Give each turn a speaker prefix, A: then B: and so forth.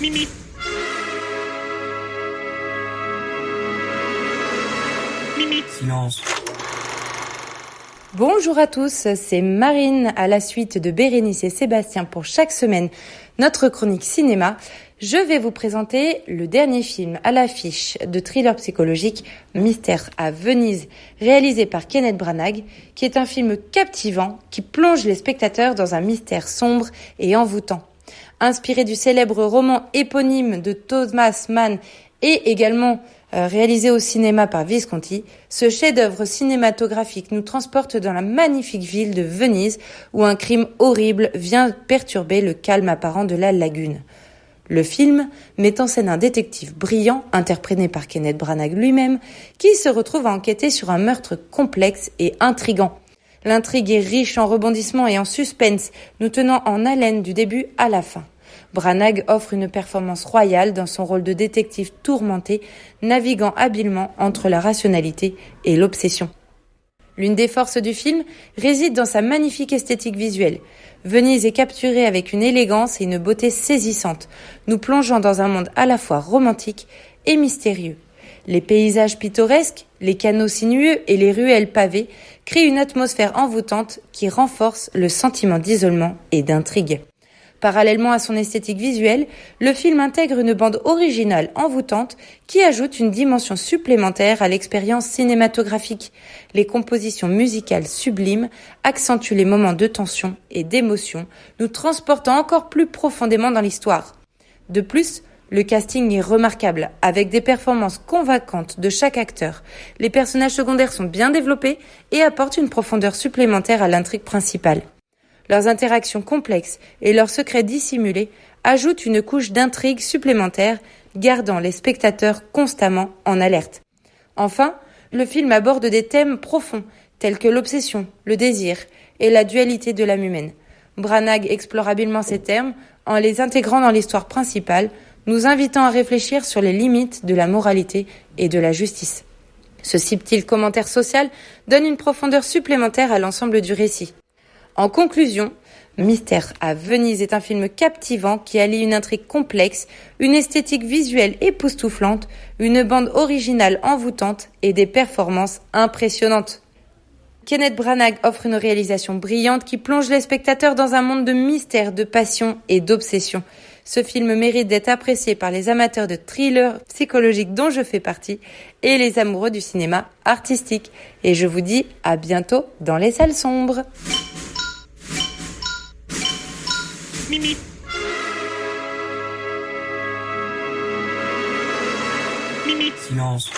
A: Mimi. Mimi.
B: Silence.
C: Bonjour à tous, c'est Marine à la suite de Bérénice et Sébastien pour chaque semaine notre chronique cinéma. Je vais vous présenter le dernier film à l'affiche de thriller psychologique Mystère à Venise, réalisé par Kenneth Branagh, qui est un film captivant qui plonge les spectateurs dans un mystère sombre et envoûtant. Inspiré du célèbre roman éponyme de Thomas Mann et également réalisé au cinéma par Visconti, ce chef-d'œuvre cinématographique nous transporte dans la magnifique ville de Venise où un crime horrible vient perturber le calme apparent de la lagune. Le film met en scène un détective brillant, interprété par Kenneth Branagh lui-même, qui se retrouve à enquêter sur un meurtre complexe et intrigant. L'intrigue est riche en rebondissements et en suspense, nous tenant en haleine du début à la fin. Branagh offre une performance royale dans son rôle de détective tourmenté, naviguant habilement entre la rationalité et l'obsession. L'une des forces du film réside dans sa magnifique esthétique visuelle. Venise est capturée avec une élégance et une beauté saisissantes, nous plongeant dans un monde à la fois romantique et mystérieux. Les paysages pittoresques, les canaux sinueux et les ruelles pavées créent une atmosphère envoûtante qui renforce le sentiment d'isolement et d'intrigue. Parallèlement à son esthétique visuelle, le film intègre une bande originale envoûtante qui ajoute une dimension supplémentaire à l'expérience cinématographique. Les compositions musicales sublimes accentuent les moments de tension et d'émotion, nous transportant encore plus profondément dans l'histoire. De plus, le casting est remarquable, avec des performances convaincantes de chaque acteur. Les personnages secondaires sont bien développés et apportent une profondeur supplémentaire à l'intrigue principale. Leurs interactions complexes et leurs secrets dissimulés ajoutent une couche d'intrigue supplémentaire, gardant les spectateurs constamment en alerte. Enfin, le film aborde des thèmes profonds, tels que l'obsession, le désir et la dualité de l'âme humaine. Branagh explore habilement ces termes en les intégrant dans l'histoire principale, nous invitant à réfléchir sur les limites de la moralité et de la justice. Ce subtil commentaire social donne une profondeur supplémentaire à l'ensemble du récit. En conclusion, Mystère à Venise est un film captivant qui allie une intrigue complexe, une esthétique visuelle époustouflante, une bande originale envoûtante et des performances impressionnantes. Kenneth Branagh offre une réalisation brillante qui plonge les spectateurs dans un monde de mystère, de passion et d'obsession. Ce film mérite d'être apprécié par les amateurs de thrillers psychologiques dont je fais partie et les amoureux du cinéma artistique. Et je vous dis à bientôt dans les salles sombres.
A: Mimi. Mimi.
B: Silence.